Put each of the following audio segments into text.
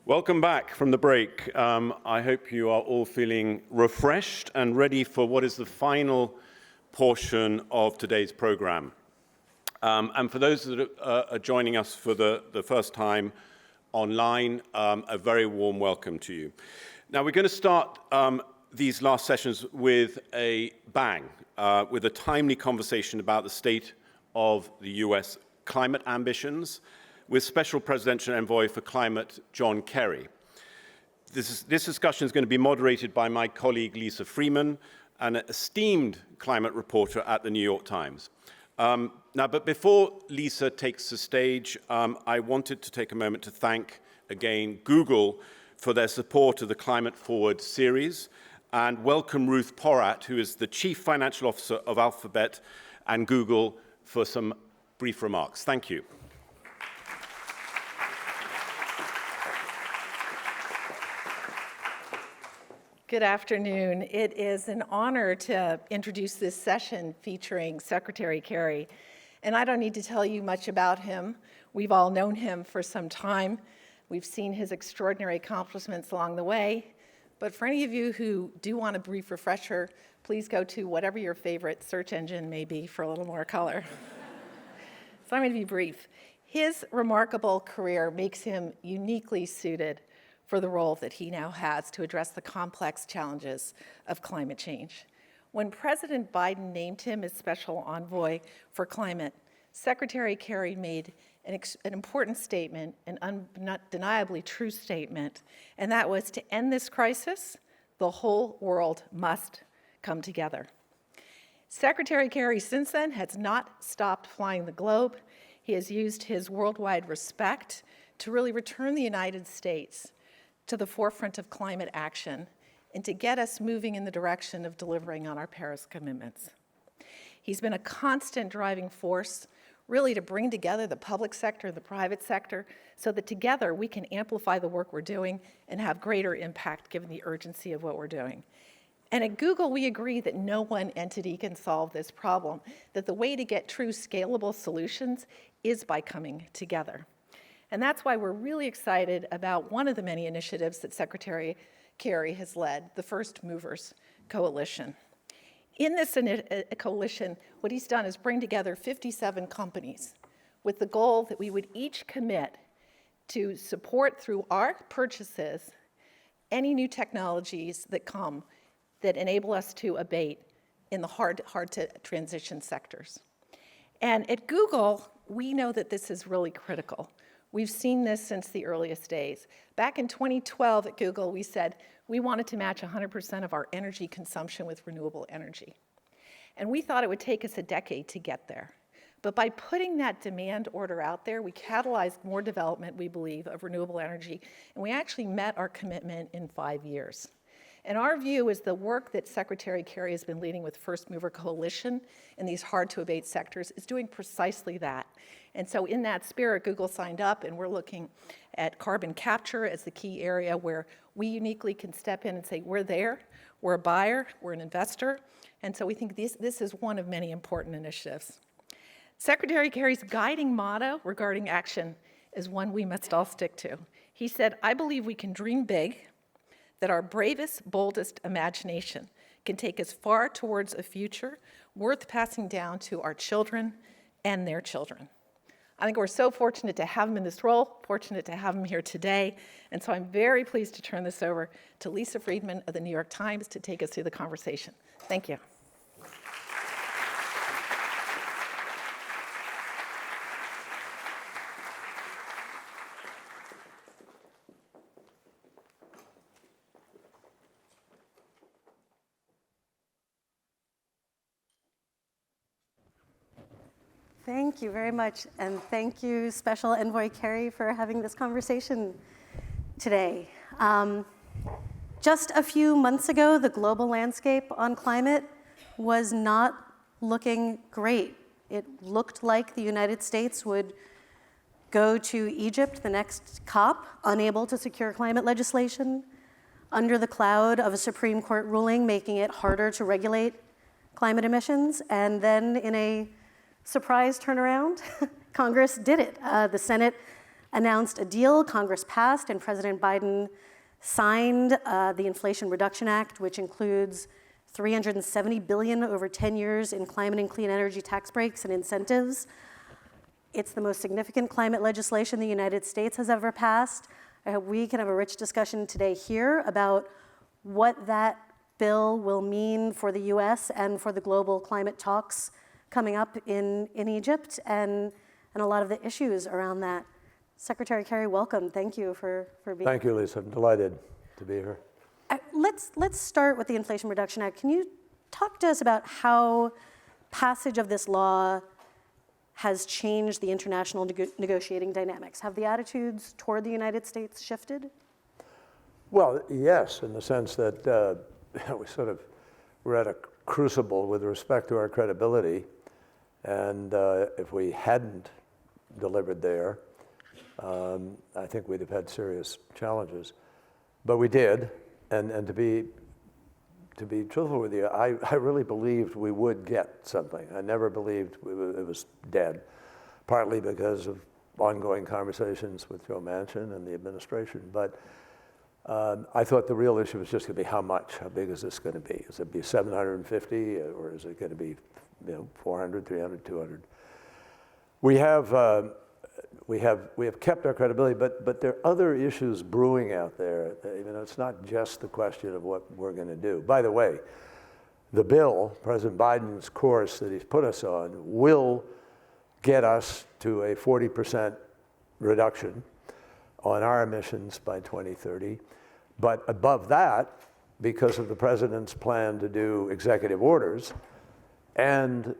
Welcome back from the break. I hope you are all feeling refreshed and ready for what is the final portion of today's program. And for those that are joining us for the first time online, a very warm welcome to you. Now, we're going to start these last sessions with a bang, with a timely conversation about the state of the U.S. climate ambitions, with Special Presidential Envoy for Climate, John Kerry. This discussion is going to be moderated by my colleague Lisa Freeman, an esteemed climate reporter at the New York Times. But before Lisa takes the stage, I wanted to take a moment to thank again Google for their support of the Climate Forward series, and welcome Ruth Porat, who is the Chief Financial Officer of Alphabet and Google, for some brief remarks. Thank you. Good afternoon. It is an honor to introduce this session featuring Secretary Kerry. And I don't need to tell you much about him. We've all known him for some time. We've seen his extraordinary accomplishments along the way. But for any of you who do want a brief refresher, please go to whatever your favorite search engine may be for a little more color. So I'm going to be brief. His remarkable career makes him uniquely suited for the role that he now has to address the complex challenges of climate change. When President Biden named him as Special Envoy for Climate, Secretary Kerry made an important statement, an undeniably true statement, and that was, to end this crisis, the whole world must come together. Secretary Kerry since then has not stopped flying the globe. He has used his worldwide respect to really return the United States to the forefront of climate action and to get us moving in the direction of delivering on our Paris commitments. He's been a constant driving force, really, to bring together the public sector and the private sector so that together we can amplify the work we're doing and have greater impact given the urgency of what we're doing. And at Google, we agree that no one entity can solve this problem, that the way to get true scalable solutions is by coming together. And that's why we're really excited about one of the many initiatives that Secretary Kerry has led, the First Movers Coalition. In this coalition, what he's done is bring together 57 companies with the goal that we would each commit to support through our purchases any new technologies that come that enable us to abate in the hard to transition sectors. And at Google, we know that this is really critical. We've seen this since the earliest days. Back in 2012 at Google, we said we wanted to match 100% of our energy consumption with renewable energy. And we thought it would take us a decade to get there. But by putting that demand order out there, we catalyzed more development, we believe, of renewable energy, and we actually met our commitment in 5 years. And our view is the work that Secretary Kerry has been leading with First Mover Coalition in these hard-to-abate sectors is doing precisely that. And so in that spirit, Google signed up, and we're looking at carbon capture as the key area where we uniquely can step in and say, we're there, we're a buyer, we're an investor. And so we think this is one of many important initiatives. Secretary Kerry's guiding motto regarding action is one we must all stick to. He said, I believe we can dream big, that our bravest, boldest imagination can take us far towards a future worth passing down to our children and their children. I think we're so fortunate to have him in this role, fortunate to have him here today, and so I'm very pleased to turn this over to Lisa Freeman of the New York Times to take us through the conversation. Thank you. Thank you very much, and thank you, Special Envoy Kerry, for having this conversation today. Just a few months ago, the global landscape on climate was not looking great. It looked like the United States would go to Egypt, the next COP, unable to secure climate legislation, under the cloud of a Supreme Court ruling making it harder to regulate climate emissions, and then in a surprise turnaround, Congress did it. The Senate announced a deal, Congress passed, and President Biden signed the Inflation Reduction Act, which includes $370 billion over 10 years in climate and clean energy tax breaks and incentives. It's the most significant climate legislation the United States has ever passed. I hope we can have a rich discussion today here about what that bill will mean for the US and for the global climate talks coming up in Egypt and a lot of the issues around that. Secretary Kerry, welcome. Thank you for being here. Thank you, Lisa. I'm delighted to be here. Let's start with the Inflation Reduction Act. Can you talk to us about how passage of this law has changed the international negotiating dynamics? Have the attitudes toward the United States shifted? Well, yes, in the sense that we're at a crucible with respect to our credibility, and if we hadn't delivered there, I think we'd have had serious challenges. But we did, and to be truthful with you, I really believed we would get something. I never believed it was dead, partly because of ongoing conversations with Joe Manchin and the administration. But I thought the real issue was just going to be how much. How big is this going to be? Is it be 750, or is it going to be 400, 300, 200? We have kept our credibility, but there are other issues brewing out there. It's not just the question of what we're going to do. By the way, the bill, President Biden's course that he's put us on, will get us to a 40% reduction on our emissions by 2030. But above that, because of the president's plan to do executive orders, and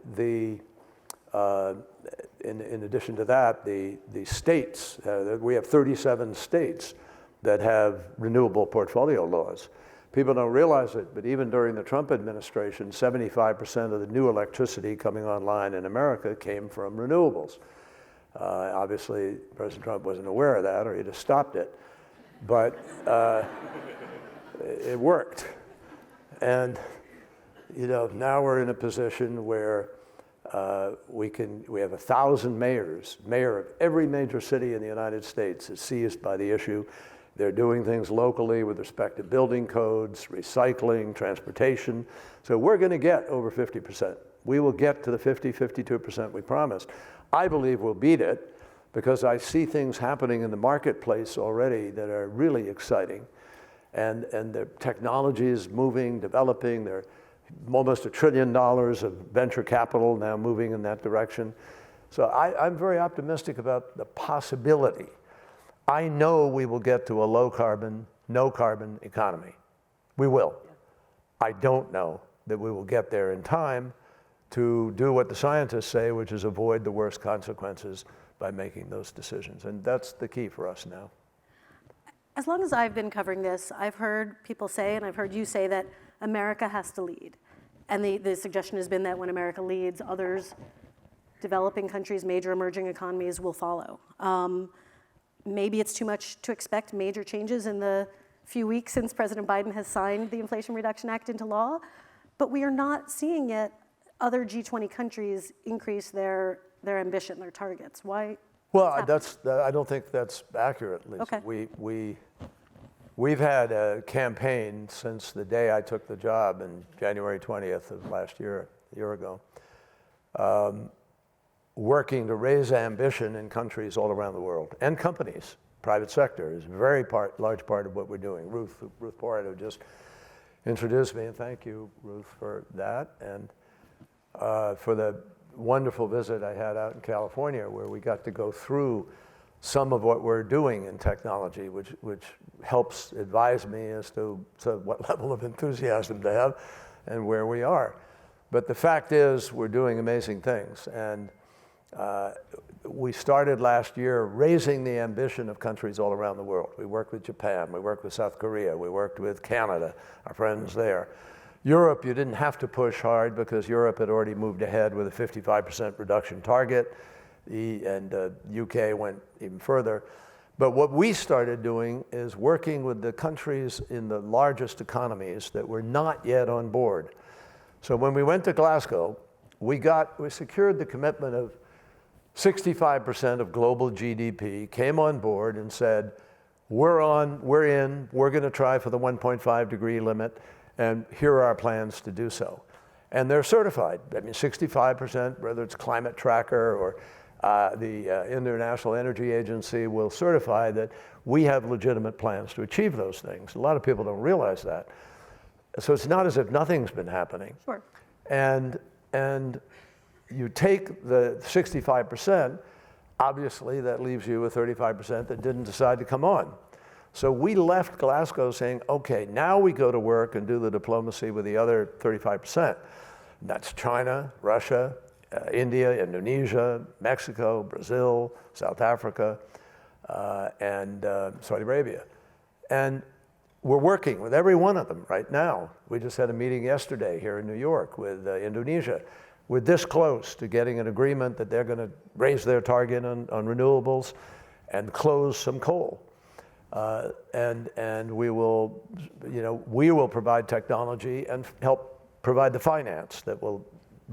in addition to that, the states, we have 37 states that have renewable portfolio laws. People don't realize it, but even during the Trump administration, 75% of the new electricity coming online in America came from renewables. Obviously, President Trump wasn't aware of that, or he'd have stopped it. But it worked. And now we're in a position where we have 1,000 mayors. Mayor of every major city in the United States is seized by the issue. They're doing things locally with respect to building codes, recycling, transportation. So we're going to get over 50%. We will get to the 52% we promised. I believe we'll beat it because I see things happening in the marketplace already that are really exciting. And the technology is moving, developing. There are almost $1 trillion of venture capital now moving in that direction. So I'm very optimistic about the possibility. I know we will get to a low carbon, no carbon economy. We will. I don't know that we will get there in time to do what the scientists say, which is avoid the worst consequences by making those decisions. And that's the key for us now. As long as I've been covering this, I've heard people say, and I've heard you say, that America has to lead. And the suggestion has been that when America leads, others, developing countries, major emerging economies will follow. Maybe it's too much to expect major changes in the few weeks since President Biden has signed the Inflation Reduction Act into law, but we are not seeing yet other G20 countries increase their ambition, their targets. Why? Well, I don't think that's accurate, Lisa. Okay. We've had a campaign since the day I took the job in January 20th of last year, a year ago, working to raise ambition in countries all around the world, and companies. Private sector is a very large part of what we're doing. Ruth Porto just introduced me, and thank you, Ruth, for that, and for the wonderful visit I had out in California, where we got to go through some of what we're doing in technology, which helps advise me as to what level of enthusiasm to have and where we are. But the fact is, we're doing amazing things. And we started last year raising the ambition of countries all around the world. We worked with Japan, we worked with South Korea, we worked with Canada, our friends there. Europe, you didn't have to push hard because Europe had already moved ahead with a 55% reduction target, and UK went even further. But what we started doing is working with the countries in the largest economies that were not yet on board. So when we went to Glasgow, we secured the commitment of 65% of global GDP came on board and said, we're in, we're going to try for the 1.5 degree limit, and here are our plans to do so. And they're certified. I mean, 65%, whether it's Climate Tracker or the International Energy Agency will certify that we have legitimate plans to achieve those things. A lot of people don't realize that. So it's not as if nothing's been happening. Sure. And you take the 65%, obviously that leaves you with 35% that didn't decide to come on. So we left Glasgow saying, okay, now we go to work and do the diplomacy with the other 35%. That's China, Russia, India, Indonesia, Mexico, Brazil, South Africa, and Saudi Arabia. And we're working with every one of them right now. We just had a meeting yesterday here in New York with Indonesia. We're this close to getting an agreement that they're going to raise their target on renewables and close some coal. And we will, we will provide technology and help provide the finance that will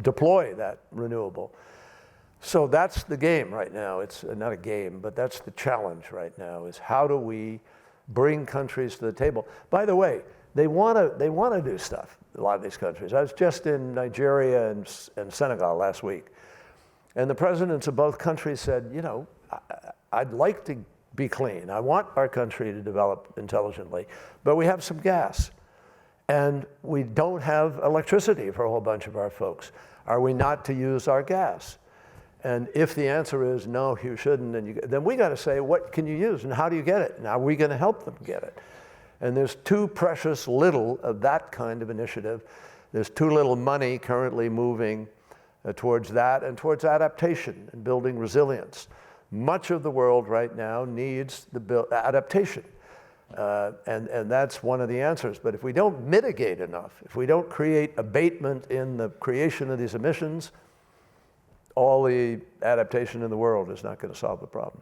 deploy that renewable. So that's the game right now. It's not a game, but that's the challenge right now, is how do we bring countries to the table? By the way, they want to do stuff, a lot of these countries. I was just in Nigeria and Senegal last week, and the presidents of both countries said, I'd like to be clean. I want our country to develop intelligently, but we have some gas, and we don't have electricity for a whole bunch of our folks. Are we not to use our gas? And if the answer is no, you shouldn't, then we got to say, what can you use and how do you get it? And are we going to help them get it? And there's too precious little of that kind of initiative. There's too little money currently moving towards that and towards adaptation and building resilience. Much of the world right now needs the adaptation. And that's one of the answers. But if we don't mitigate enough, if we don't create abatement in the creation of these emissions, all the adaptation in the world is not going to solve the problem.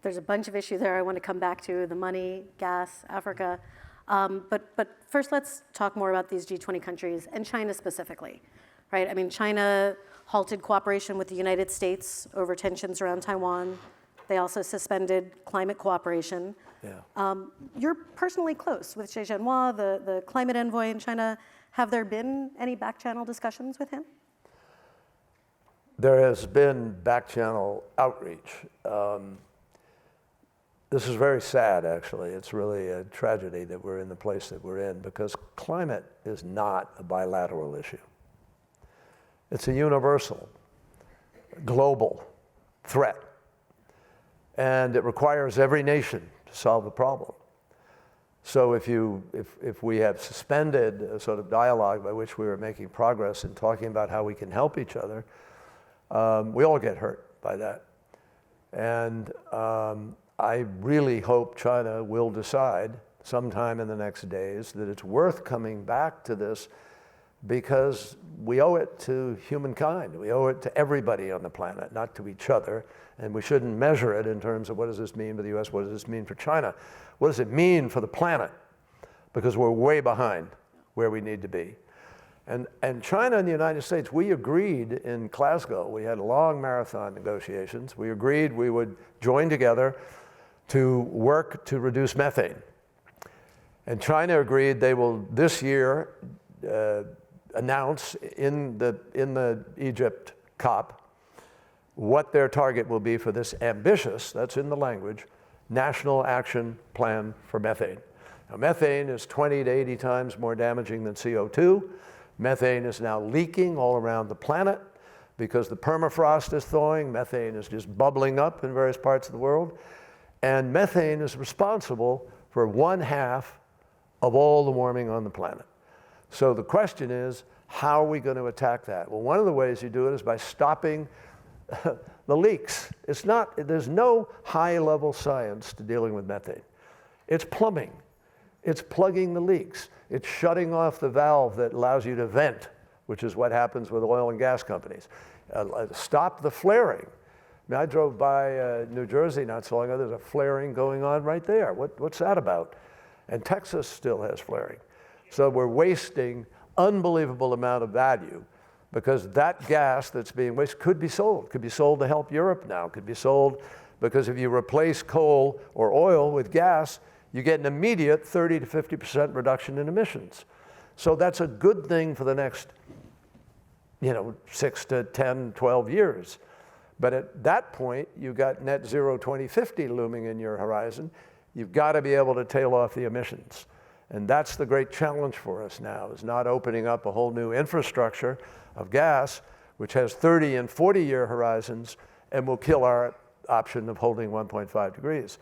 There's a bunch of issues there I want to come back to, the money, gas, Africa. But first let's talk more about these G20 countries and China specifically, right? I mean, China halted cooperation with the United States over tensions around Taiwan. They also suspended climate cooperation. Yeah. You're personally close with Xie Zhenhua, the climate envoy in China. Have there been any back-channel discussions with him? There has been back-channel outreach. This is very sad, actually. It's really a tragedy that we're in the place that we're in, because climate is not a bilateral issue. It's a universal, global threat. And it requires every nation to solve the problem. So if we have suspended a sort of dialogue by which we were making progress in talking about how we can help each other, we all get hurt by that. And I really hope China will decide sometime in the next days that it's worth coming back to this, because we owe it to humankind. We owe it to everybody on the planet, not to each other. And we shouldn't measure it in terms of what does this mean for the US, what does this mean for China? What does it mean for the planet? Because we're way behind where we need to be. And China and the United States, we agreed in Glasgow, we had long marathon negotiations, we agreed we would join together to work to reduce methane. And China agreed they will this year announce in the Egypt COP what their target will be for this ambitious, that's in the language, national action plan for methane. Now, methane is 20 to 80 times more damaging than CO2. Methane is now leaking all around the planet because the permafrost is thawing. Methane is just bubbling up in various parts of the world. And methane is responsible for 1/2 of all the warming on the planet. So the question is, how are we going to attack that? Well, one of the ways you do it is by stopping the leaks. There's no high-level science to dealing with methane. It's plumbing. It's plugging the leaks. It's shutting off the valve that allows you to vent, which is what happens with oil and gas companies. Stop the flaring. I mean, I drove by New Jersey not so long ago. There's a flaring going on right there. What's that about? And Texas still has flaring. So we're wasting unbelievable amount of value because that gas that's being wasted could be sold to help Europe now, could be sold because if you replace coal or oil with gas, you get an immediate 30 to 50% reduction in emissions. So that's a good thing for the next 6 to 10, 12 years. But at that point, you've got net zero 2050 looming in your horizon. You've got to be able to tail off the emissions. And that's the great challenge for us now, is not opening up a whole new infrastructure of gas, which has 30 and 40-year horizons and will kill our option of holding 1.5 degrees.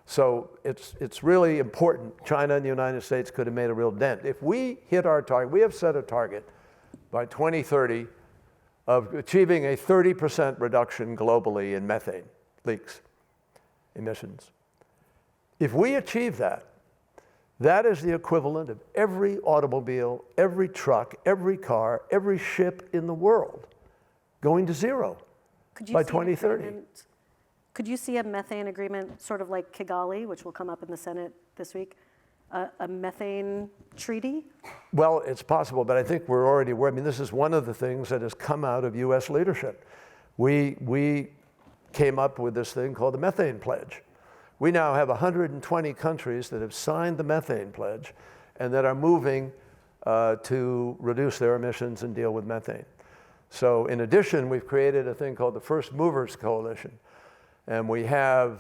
So it's really important. China and the United States could have made a real dent. If we hit our target, we have set a target by 2030 of achieving a 30% reduction globally in methane leaks, emissions. If we achieve that, that is the equivalent of every automobile, every truck, every car, every ship in the world going to zero by 2030. Could you see a methane agreement sort of like Kigali, which will come up in the Senate this week, a methane treaty? Well, it's possible, but I think we're already aware. I mean, this is one of the things that has come out of U.S. leadership. We came up with this thing called the Methane Pledge. We now have 120 countries that have signed the Methane Pledge and that are moving to reduce their emissions and deal with methane. So in addition, we've created a thing called the First Movers Coalition. And we have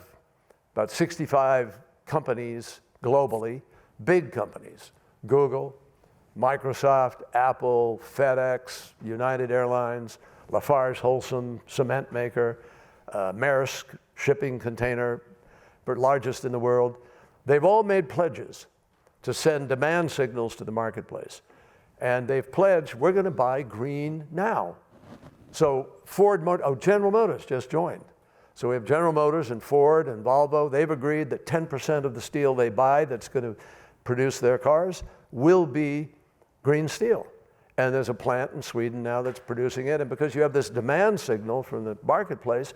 about 65 companies globally, big companies, Google, Microsoft, Apple, FedEx, United Airlines, Lafarge Holcim, cement maker, Maersk, shipping container, largest in the world. They've all made pledges to send demand signals to the marketplace. And they've pledged, we're going to buy green now. So General Motors just joined. So we have General Motors and Ford and Volvo. They've agreed that 10% of the steel they buy that's going to produce their cars will be green steel. And there's a plant in Sweden now that's producing it. And because you have this demand signal from the marketplace,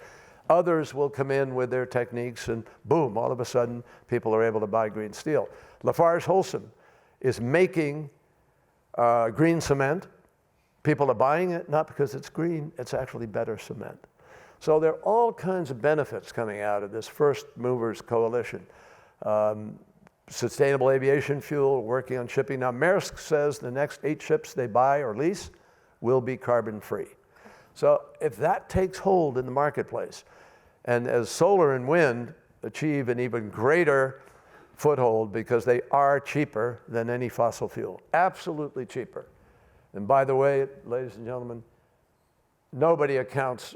others will come in with their techniques and boom, all of a sudden people are able to buy green steel. Lafarge Holcim is making green cement. People are buying it not because it's green, it's actually better cement. So there are all kinds of benefits coming out of this First Movers Coalition. Sustainable aviation fuel, working on shipping. Now Maersk says the next 8 ships they buy or lease will be carbon free. So if that takes hold in the marketplace, and as solar and wind achieve an even greater foothold because they are cheaper than any fossil fuel, absolutely cheaper. And by the way, ladies and gentlemen, nobody accounts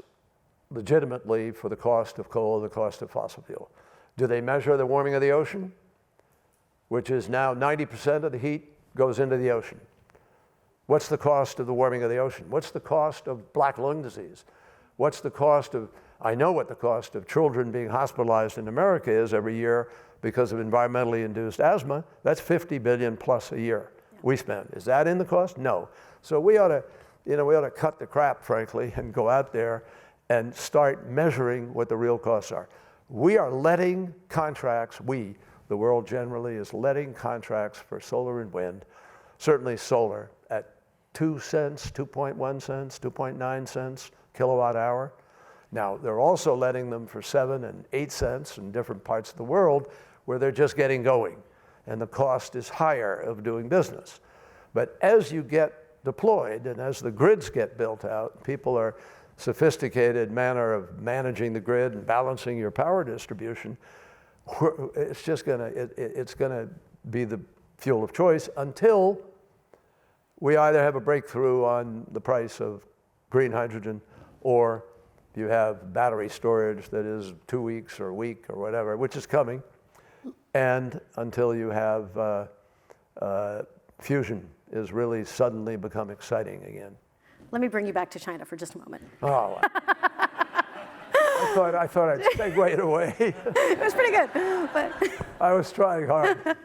legitimately for the cost of coal, the cost of fossil fuel. Do they measure the warming of the ocean? Which is now 90% of the heat goes into the ocean. What's the cost of the warming of the ocean? What's the cost of black lung disease? What's the cost of, I know what the cost of children being hospitalized in America is every year because of environmentally induced asthma. That's 50 billion plus a year we spend. Is that in the cost? No. So we ought to cut the crap, frankly, and go out there and start measuring what the real costs are. We are letting contracts, the world generally is letting contracts for solar and wind, certainly solar, at 2 cents, 2.1 cents, 2.9 cents kilowatt hour. Now, they're also letting them for 7 and 8 cents in different parts of the world where they're just getting going, and the cost is higher of doing business. But as you get deployed and as the grids get built out, people are sophisticated manner of managing the grid and balancing your power distribution, it's gonna be the fuel of choice until we either have a breakthrough on the price of green hydrogen, or you have battery storage that is 2 weeks or a week or whatever, which is coming, and until you have fusion is really suddenly become exciting again. Let me bring you back to China for just a moment. Oh, I thought I'd segue it away. It was pretty good, but I was trying hard.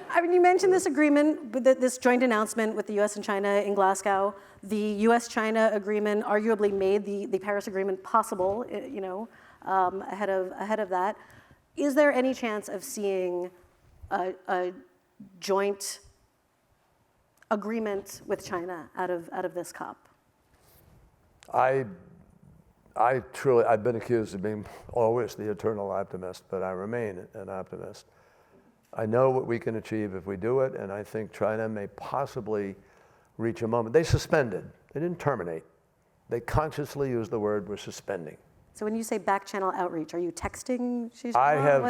I mean, you mentioned this agreement, this joint announcement with the U.S. and China in Glasgow. The U.S.-China agreement arguably made the Paris Agreement possible, ahead of that. Is there any chance of seeing a joint agreement with China out of this COP? I've been accused of being always the eternal optimist, but I remain an optimist. I know what we can achieve if we do it, and I think China may possibly reach a moment. They suspended, they didn't terminate. They consciously used the word, we're suspending. So when you say back channel outreach, are you texting Xi Jinping? I have.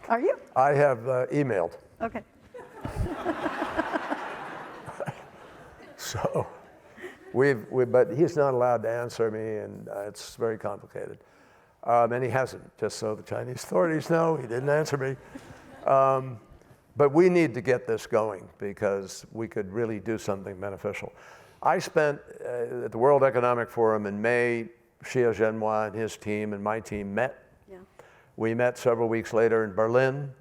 Are you? I have emailed. Okay. So, but he's not allowed to answer me, and it's very complicated. And he hasn't, just so the Chinese authorities know, he didn't answer me. But we need to get this going because we could really do something beneficial. I spent at the World Economic Forum in May, Xi Jinping and his team and my team met. Yeah. We met several weeks later in Berlin.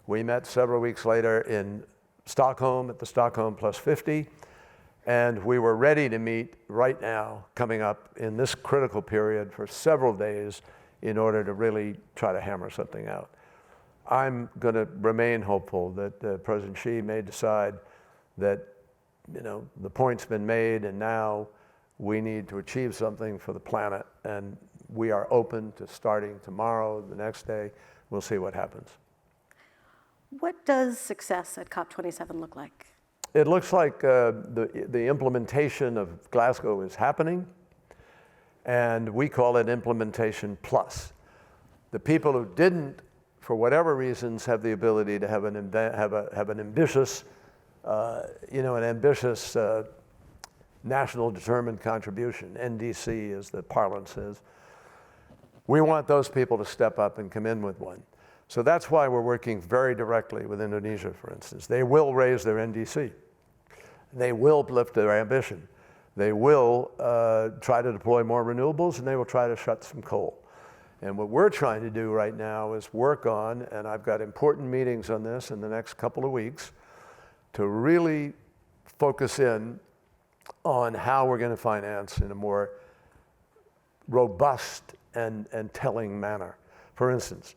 We met several weeks later in Stockholm at the Stockholm Plus 50. And we were ready to meet right now, coming up in this critical period for several days in order to really try to hammer something out. I'm going to remain hopeful that President Xi may decide that, the point's been made and now we need to achieve something for the planet, and we are open to starting tomorrow, the next day. We'll see what happens. What does success at COP27 look like? It looks like the implementation of Glasgow is happening, and we call it implementation plus. The people who didn't, for whatever reasons, have the ability to have an ambitious, national determined contribution. NDC, as the parlance says. We want those people to step up and come in with one. So that's why we're working very directly with Indonesia, for instance. They will raise their NDC. They will lift their ambition. They will try to deploy more renewables, and they will try to shut some coal. And what we're trying to do right now is work on, and I've got important meetings on this in the next couple of weeks, to really focus in on how we're going to finance in a more robust and telling manner. For instance,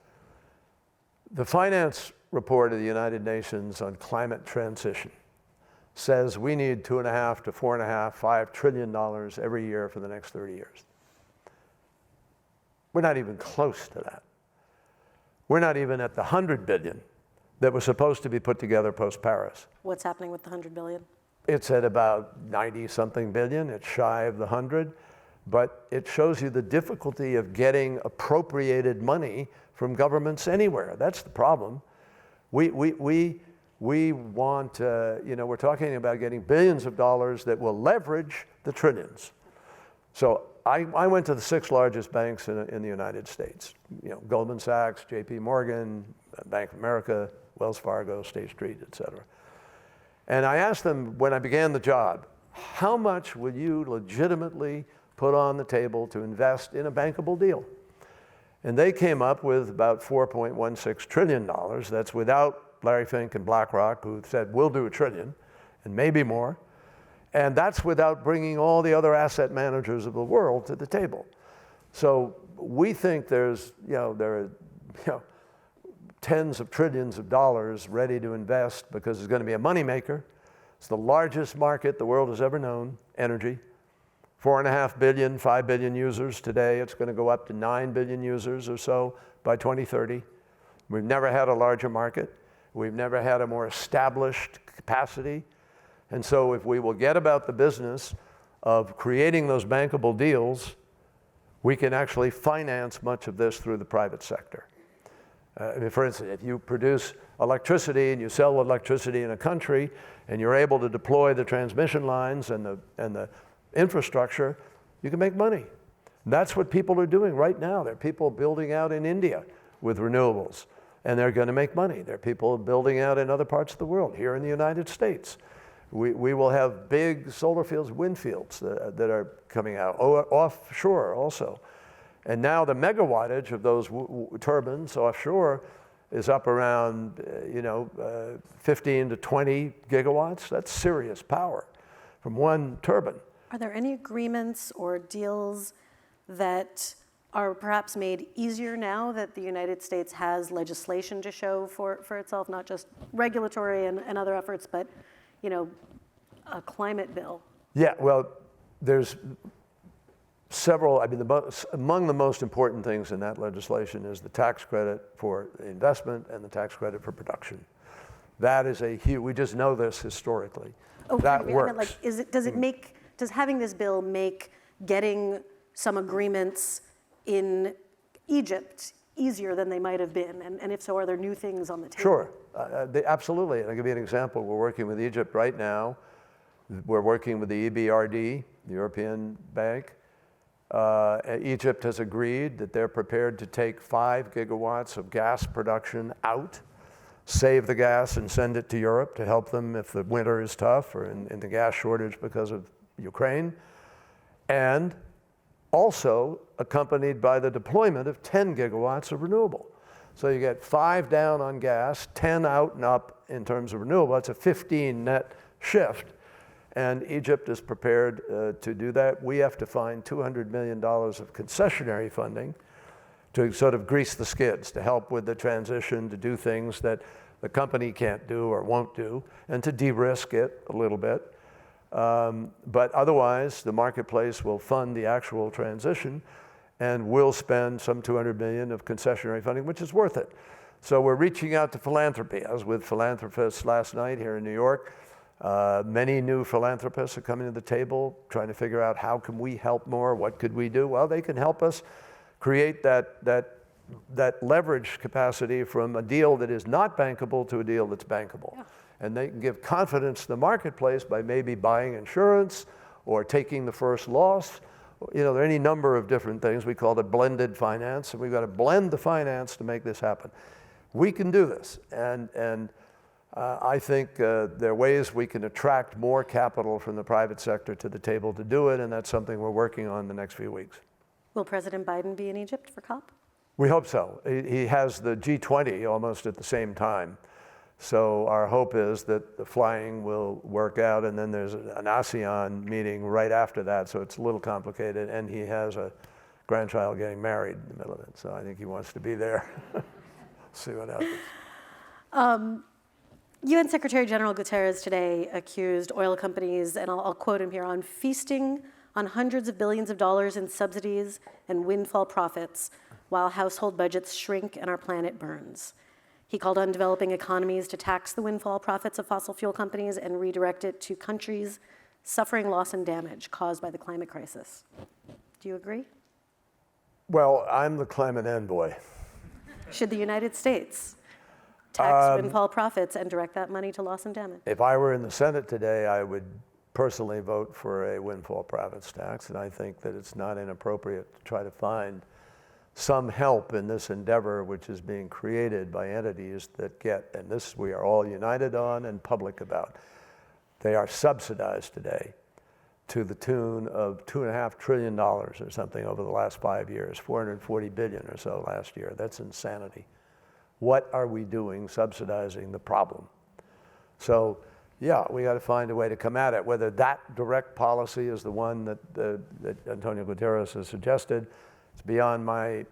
the finance report of the United Nations on climate transition says we need $2.5 to $4.5, $5 trillion every year for the next 30 years. We're not even close to that. We're not even at the 100 billion that was supposed to be put together post-Paris. What's happening with the 100 billion? It's at about 90-something billion. It's shy of the 100. But it shows you the difficulty of getting appropriated money from governments anywhere. That's the problem. We want, we're talking about getting billions of dollars that will leverage the trillions. So I went to the 6 largest banks in the United States. Goldman Sachs, JP Morgan, Bank of America, Wells Fargo, State Street, et cetera. And I asked them when I began the job, how much would you legitimately put on the table to invest in a bankable deal? And they came up with about $4.16 trillion. That's without Larry Fink and BlackRock, who said, we'll do $1 trillion, and maybe more. And that's without bringing all the other asset managers of the world to the table. So we think there are tens of trillions of dollars ready to invest because it's going to be a moneymaker. It's the largest market the world has ever known, energy. 4.5 billion, 5 billion users today. It's going to go up to 9 billion users or so by 2030. We've never had a larger market. We've never had a more established capacity. And so if we will get about the business of creating those bankable deals, we can actually finance much of this through the private sector. For instance, if you produce electricity and you sell electricity in a country and you're able to deploy the transmission lines and the infrastructure, you can make money. And that's what people are doing right now. There are people building out in India with renewables, and they're going to make money. There are people building out in other parts of the world, here in the United States. We will have big solar fields, wind fields that are coming out, offshore also. And now the megawattage of those turbines offshore is up around 15 to 20 gigawatts. That's serious power from one turbine. Are there any agreements or deals that are perhaps made easier now that the United States has legislation to show for itself, not just regulatory and other efforts, but a climate bill Yeah, well, there's several, I mean, among the most important things in that legislation is the tax credit for investment and the tax credit for production. That is a huge, we just know this historically. Oh, that works. I meant, like, does having this bill make getting some agreements in Egypt easier than they might have been? And if so, are there new things on the table? Sure, absolutely. And I'll give you an example. We're working with Egypt right now. We're working with the EBRD, the European Bank. Egypt has agreed that they're prepared to take 5 gigawatts of gas production out, save the gas and send it to Europe to help them if the winter is tough or in the gas shortage because of Ukraine. And also accompanied by the deployment of 10 gigawatts of renewable. So you get 5 down on gas, 10 out and up in terms of renewable. That's a 15 net shift. And Egypt is prepared to do that. We have to find $200 million of concessionary funding to sort of grease the skids, to help with the transition, to do things that the company can't do or won't do, and to de-risk it a little bit. But otherwise, the marketplace will fund the actual transition, and we'll spend some $200 million of concessionary funding, which is worth it. So we're reaching out to philanthropy. I was with philanthropists last night here in New York. Many new philanthropists are coming to the table, trying to figure out how can we help more, what could we do? Well, they can help us create that leverage capacity from a deal that is not bankable to a deal that's bankable. Yeah. And they can give confidence to the marketplace by maybe buying insurance or taking the first loss. You know, there are any number of different things. We call it blended finance, and we've got to blend the finance to make this happen. We can do this, and I think there are ways we can attract more capital from the private sector to the table to do it, and that's something we're working on the next few weeks. Will President Biden be in Egypt for COP? We hope so. He has the G20 almost at the same time. So our hope is that the flying will work out, and then there's an ASEAN meeting right after that, so it's a little complicated, and he has a grandchild getting married in the middle of it, so I think he wants to be there. See what happens. UN Secretary General Guterres today accused oil companies, and I'll quote him here, on feasting on hundreds of billions of dollars in subsidies and windfall profits while household budgets shrink and our planet burns. He called on developing economies to tax the windfall profits of fossil fuel companies and redirect it to countries suffering loss and damage caused by the climate crisis. Do you agree? Well, I'm the climate envoy. Should the United States tax windfall profits and direct that money to loss and damage? If I were in the Senate today, I would personally vote for a windfall profits tax, and I think that it's not inappropriate to try to find some help in this endeavor which is being created by entities that get, and this we are all united on and public about. They are subsidized today to the tune of $2.5 trillion or something over the last 5 years, 440 billion or so last year. That's insanity. What are we doing subsidizing the problem? So yeah, we got to find a way to come at it. Whether that direct policy is the one that Antonio Guterres has suggested, it's beyond my,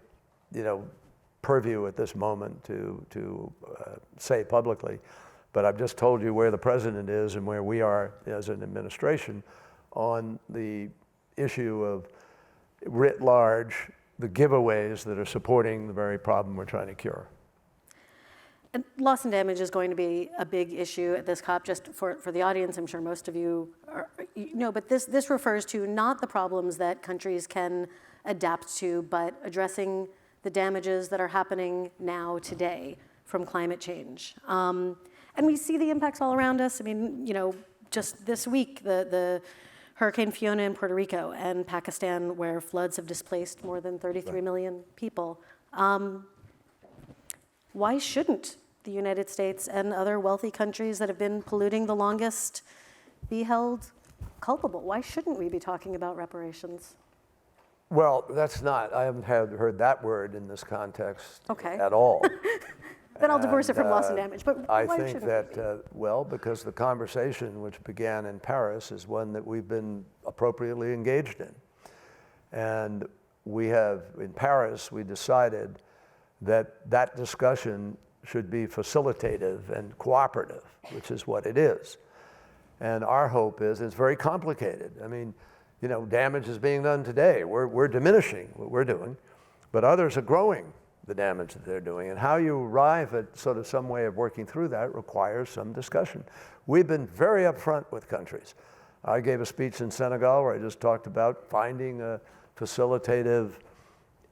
purview at this moment to say publicly. But I've just told you where the president is and where we are as an administration on the issue of, writ large, the giveaways that are supporting the very problem we're trying to cure. And loss and damage is going to be a big issue at this COP. Just for the audience, I'm sure most of you know, but this refers to not the problems that countries can adapt to, but addressing the damages that are happening now today from climate change. And we see the impacts all around us. I mean, just this week, the Hurricane Fiona in Puerto Rico and Pakistan, where floods have displaced more than 33 million people. Why shouldn't the United States and other wealthy countries that have been polluting the longest be held culpable? Why shouldn't we be talking about reparations? Well, I haven't heard that word in this context at all. Then I'll divorce it from loss and damage, but I why think that, because the conversation which began in Paris is one that we've been appropriately engaged in. And in Paris, we decided that discussion should be facilitative and cooperative, which is what it is. And our hope is, it's very complicated. I mean, you know, damage is being done today. We're diminishing what we're doing, but others are growing the damage that they're doing. And how you arrive at sort of some way of working through that requires some discussion. We've been very upfront with countries. I gave a speech in Senegal where I just talked about finding a facilitative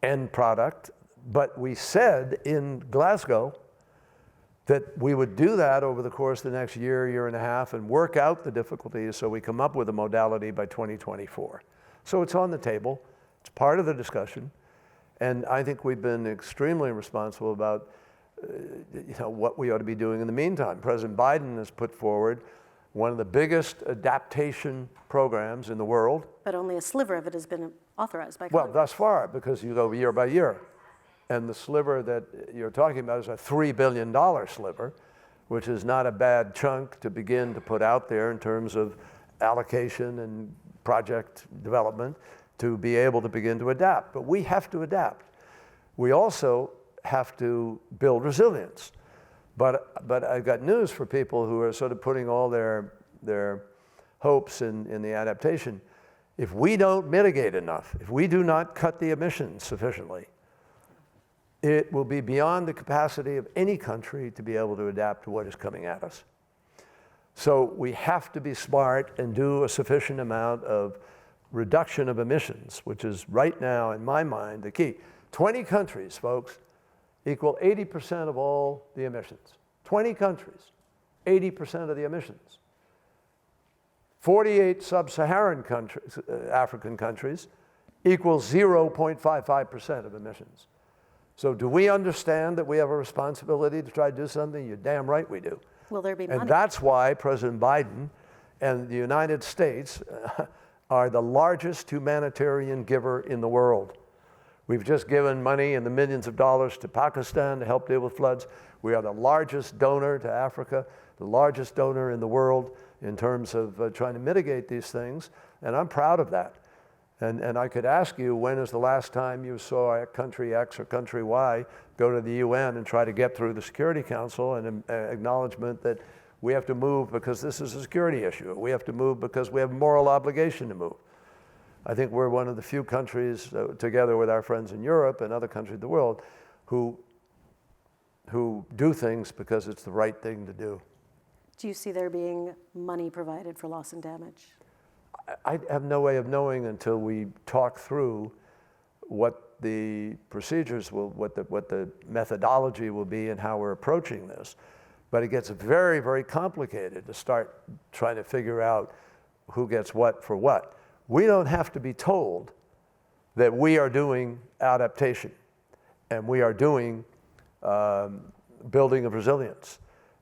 end product, but we said in Glasgow that we would do that over the course of the next year, year and a half, and work out the difficulties so we come up with a modality by 2024. So it's on the table, it's part of the discussion, and I think we've been extremely responsible about you know, what we ought to be doing in the meantime. President Biden has put forward one of the biggest adaptation programs in the world. But only a sliver of it has been authorized by Well, Congress. thus far, because you go year by year. And the sliver that you're talking about is a $3 billion sliver, which is not a bad chunk to begin to put out there in terms of allocation and project development to be able to begin to adapt. But we have to adapt. We also have to build resilience. But I've got news for people who are sort of putting all their hopes in the adaptation. If we don't mitigate enough, if we do not cut the emissions sufficiently, it will be beyond the capacity of any country to be able to adapt to what is coming at us. So we have to be smart and do a sufficient amount of reduction of emissions, which is right now, in my mind, the key. 20 countries, folks, equal 80% of all the emissions. 20 countries, 80% of the emissions. 48 sub-Saharan countries, African countries, equals 0.55% of emissions. So do we understand that we have a responsibility to try to do something? You're damn right we do. Will there be money? And that's why President Biden and the United States are the largest humanitarian giver in the world. We've just given money in the millions of dollars to Pakistan to help deal with floods. We are the largest donor to Africa, the largest donor in the world in terms of trying to mitigate these things, and I'm proud of that. And I could ask you, when is the last time you saw country X or country Y go to the UN and try to get through the Security Council and an acknowledgement that we have to move because this is a security issue. We have to move because we have a moral obligation to move. I think we're one of the few countries, together with our friends in Europe and other countries of the world, who do things because it's the right thing to do. Do you see there being money provided for loss and damage? I have no way of knowing until we talk through what the procedures will, what the methodology will be and how we're approaching this. But it gets very, very complicated to start trying to figure out who gets what for what. We don't have to be told that we are doing adaptation and we are doing building of resilience.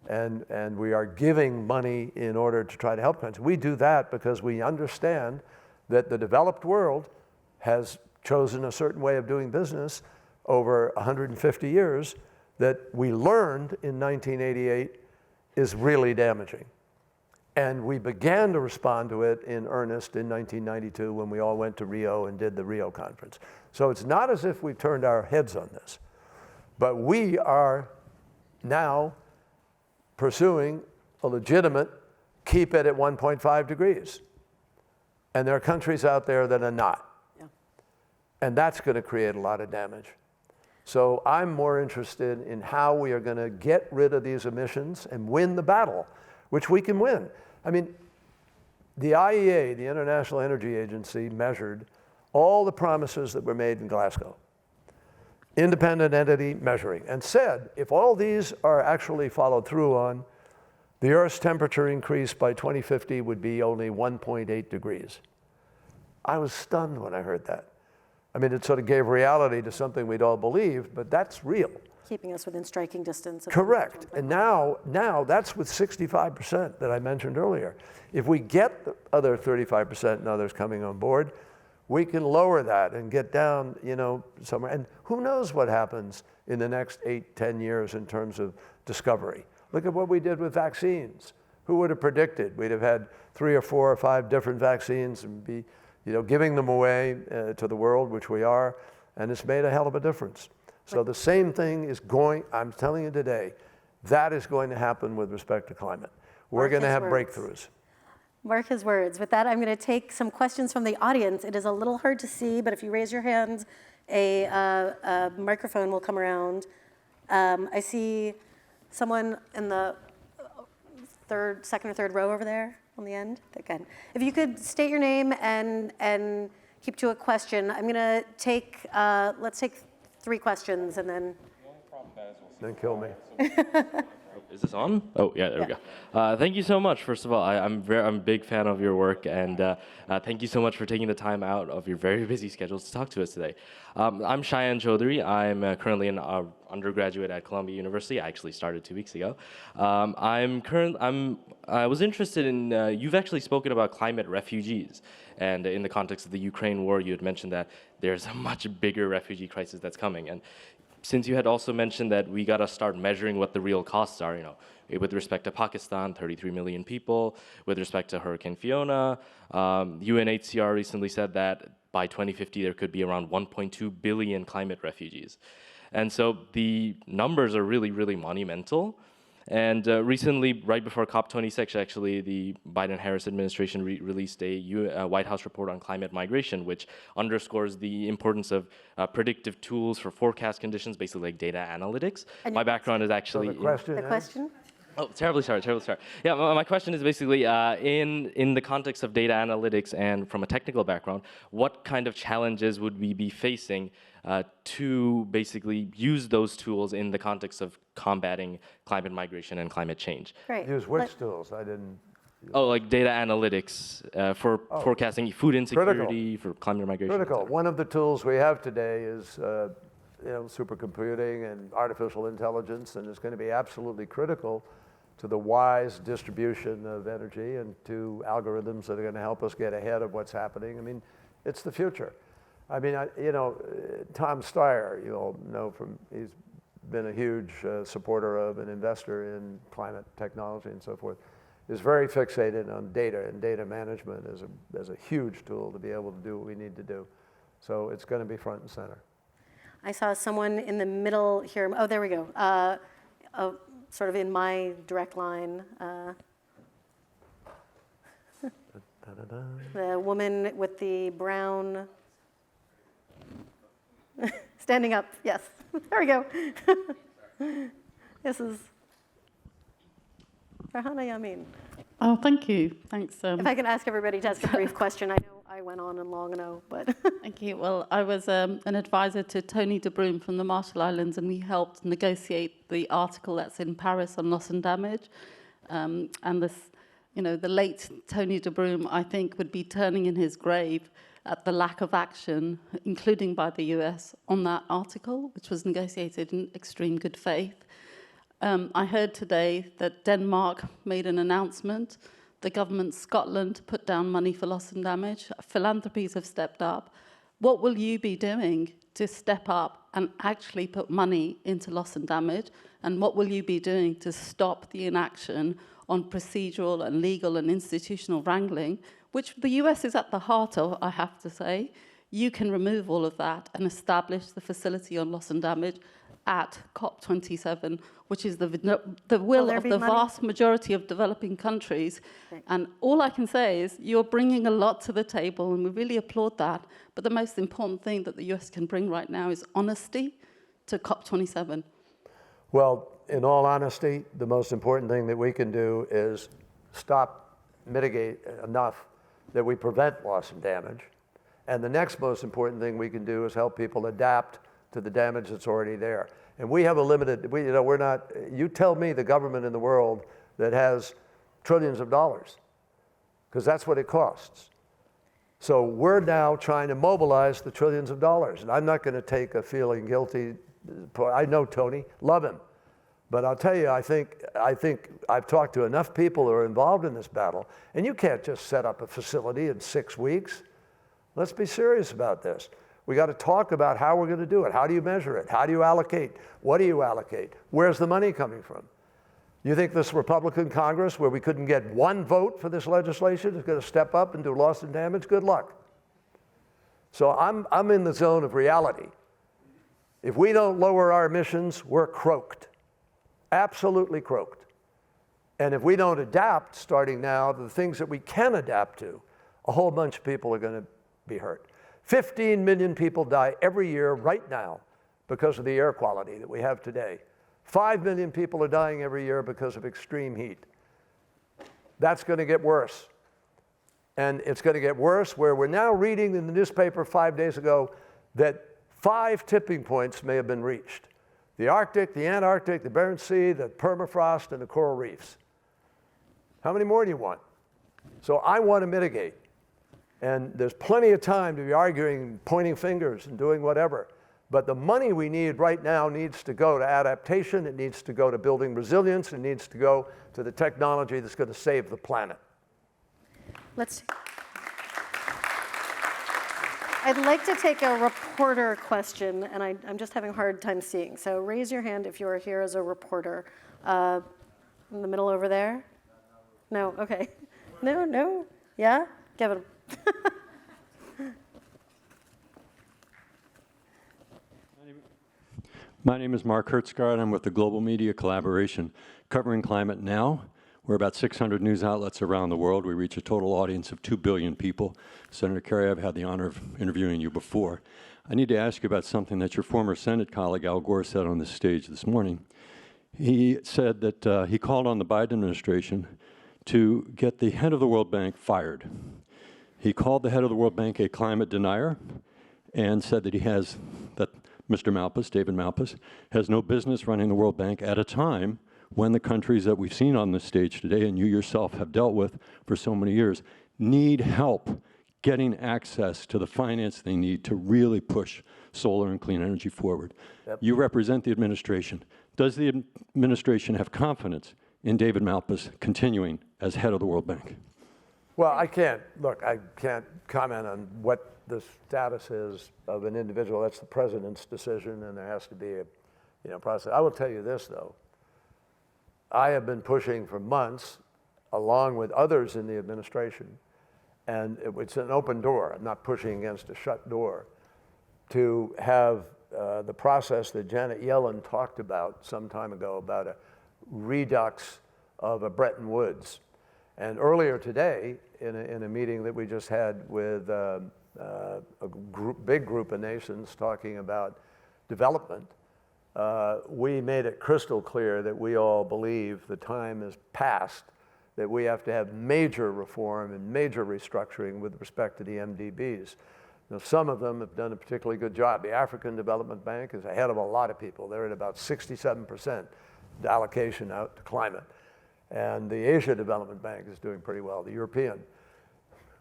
And we are giving money in order to try to help countries. We do that because we understand that the developed world has chosen a certain way of doing business over 150 years that we learned in 1988 is really damaging. And we began to respond to it in earnest in 1992 when we all went to Rio and did the Rio conference. So it's not as if we've turned our heads on this, but we are now pursuing a legitimate keep it at 1.5 degrees. And there are countries out there that are not. Yeah. And that's going to create a lot of damage. So I'm more interested in how we are going to get rid of these emissions and win the battle, which we can win. I mean, the IEA, the International Energy Agency, measured all the promises that were made in Glasgow. Independent entity measuring, and said, if all these are actually followed through on, the Earth's temperature increase by 2050 would be only 1.8 degrees. I was stunned when I heard that. I mean, it sort of gave reality to something we'd all believed, but that's real. Keeping us within striking distance. Of Correct. And now that's with 65% that I mentioned earlier. If we get the other 35% and others coming on board, we can lower that and get down, somewhere. And who knows what happens in the next 8-10 years in terms of discovery. Look at what we did with vaccines. Who would have predicted we'd have had 3 or 4 or 5 different vaccines and be, giving them away to the world, which we are, and it's made a hell of a difference. So the same thing is I'm telling you today, that is going to happen with respect to climate. We're going to have breakthroughs. Mark his words. With that, I'm going to take some questions from the audience. It is a little hard to see, but if you raise your hand, a microphone will come around. I see someone in the second or third row over there on the end. Good. If you could state your name and keep to a question. I'm going to take, let's take 3 questions and then. Kill me. Is this on? Oh, yeah, there we go. Thank you so much. First of all, I'm a big fan of your work, and thank you so much for taking the time out of your very busy schedules to talk to us today. I'm Shayan Chaudhary. I'm currently an undergraduate at Columbia University. I actually started 2 weeks ago. I was interested in, you've actually spoken about climate refugees, and in the context of the Ukraine war, you had mentioned that there's a much bigger refugee crisis that's coming. And since you had also mentioned that we got to start measuring what the real costs are, with respect to Pakistan, 33 million people, with respect to Hurricane Fiona, UNHCR recently said that by 2050 there could be around 1.2 billion climate refugees. And so the numbers are really, really monumental. And recently, right before COP26, actually, the Biden-Harris administration released a White House report on climate migration, which underscores the importance of predictive tools for forecast conditions, basically like data analytics. My background is actually... So the question? Oh, terribly sorry. Yeah, my question is basically, in the context of data analytics and from a technical background, what kind of challenges would we be facing to basically use those tools in the context of combating climate migration and climate change? Great. Use which tools? I didn't. Oh, like data analytics for forecasting food insecurity, for climate migration. Critical. One of the tools we have today is supercomputing and artificial intelligence, and it's going to be absolutely critical to the wise distribution of energy and to algorithms that are going to help us get ahead of what's happening. I mean, it's the future. I mean, Tom Steyer, you'll know he's been a huge supporter of and investor in climate technology and so forth, is very fixated on data and data management as a huge tool to be able to do what we need to do. So it's going to be front and center. I saw someone in the middle here. Oh, there we go. Sort of in my direct line. The woman with the brown, standing up, yes. There we go. This is Farhana Yamin. Oh, thank you. Thanks. If I can ask everybody to ask a brief question. I know I went on and long ago, but. Thank you. Well, I was an advisor to Tony de Bruyn from the Marshall Islands, and we helped negotiate the article that's in Paris on loss and damage. And this, the late Tony de Bruyn, I think, would be turning in his grave at the lack of action, including by the US, on that article, which was negotiated in extreme good faith. I heard today that Denmark made an announcement. The government Scotland put down money for loss and damage. Philanthropies have stepped up. What will you be doing to step up and actually put money into loss and damage? And what will you be doing to stop the inaction on procedural and legal and institutional wrangling, which the US is at the heart of, I have to say? You can remove all of that and establish the facility on loss and damage at COP27, which is the will of the vast majority of developing countries. Right. And all I can say is you're bringing a lot to the table, and we really applaud that. But the most important thing that the US can bring right now is honesty to COP27. Well, in all honesty, the most important thing that we can do is mitigate enough that we prevent loss and damage. And the next most important thing we can do is help people adapt to the damage that's already there. And we have a limited, we're not, you tell me the government in the world that has trillions of dollars, because that's what it costs. So we're now trying to mobilize the trillions of dollars. And I'm not going to take a feeling guilty. I know Tony, love him. But I'll tell you, I think I've talked to enough people who are involved in this battle, and you can't just set up a facility in 6 weeks. Let's be serious about this. We got to talk about how we're going to do it. How do you measure it? How do you allocate? What do you allocate? Where's the money coming from? You think this Republican Congress, where we couldn't get one vote for this legislation, is going to step up and do loss and damage? Good luck. So I'm in the zone of reality. If we don't lower our emissions, we're croaked. Absolutely croaked. And if we don't adapt starting now to the things that we can adapt to, a whole bunch of people are going to be hurt. 15 million people die every year right now because of the air quality that we have today. 5 million people are dying every year because of extreme heat. That's going to get worse. And it's going to get worse where we're now reading in the newspaper 5 days ago that 5 tipping points may have been reached. The Arctic, the Antarctic, the Barents Sea, the permafrost, and the coral reefs. How many more do you want? So I want to mitigate. And there's plenty of time to be arguing, pointing fingers, and doing whatever. But the money we need right now needs to go to adaptation, it needs to go to building resilience, it needs to go to the technology that's going to save the planet. I'd like to take a reporter question, and I'm just having a hard time seeing. So raise your hand if you're here as a reporter. In the middle over there? No, okay. No? Yeah? Kevin. My name is Mark Hertzgaard. I'm with the Global Media Collaboration covering climate now. We're about 600 news outlets around the world. We reach a total audience of 2 billion people. Senator Kerry, I've had the honor of interviewing you before. I need to ask you about something that your former Senate colleague Al Gore said on this stage this morning. He said that he called on the Biden administration to get the head of the World Bank fired. He called the head of the World Bank a climate denier and said that Mr. Malpass, David Malpass, has no business running the World Bank at a time when the countries that we've seen on this stage today, and you yourself have dealt with for so many years, need help getting access to the finance they need to really push solar and clean energy forward. Yep. You represent the administration. Does the administration have confidence in David Malpass continuing as head of the World Bank? Well, I can't comment on what the status is of an individual. That's the president's decision, and there has to be a process. I will tell you this, though. I have been pushing for months, along with others in the administration, and it's an open door. I'm not pushing against a shut door, to have the process that Janet Yellen talked about some time ago, about a redux of a Bretton Woods. And earlier today, in a meeting that we just had with a big group of nations talking about development, we made it crystal clear that we all believe the time is past, that we have to have major reform and major restructuring with respect to the MDBs. Now, some of them have done a particularly good job. The African Development Bank is ahead of a lot of people. They're at about 67% allocation out to climate. And the Asia Development Bank is doing pretty well. The European,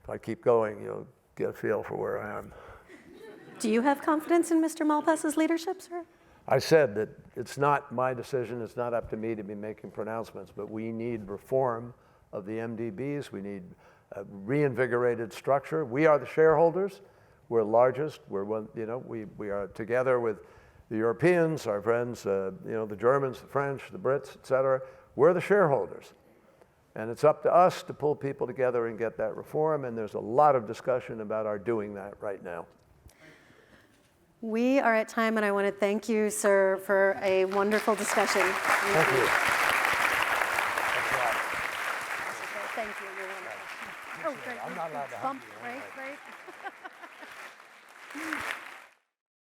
if I keep going, you'll get a feel for where I am. Do you have confidence in Mr. Malpass's leadership, sir? I said that it's not my decision, it's not up to me to be making pronouncements, but we need reform of the MDBs, we need a reinvigorated structure. We are the shareholders, we're largest, we are together with the Europeans, our friends, the Germans, the French, the Brits, et cetera. We're the shareholders. And it's up to us to pull people together and get that reform, and there's a lot of discussion about our doing that right now. We are at time, and I want to thank you, sir, for a wonderful discussion. Thank you. Thank you. You're wonderful. Oh, great. I'm not allowed to Bump, right?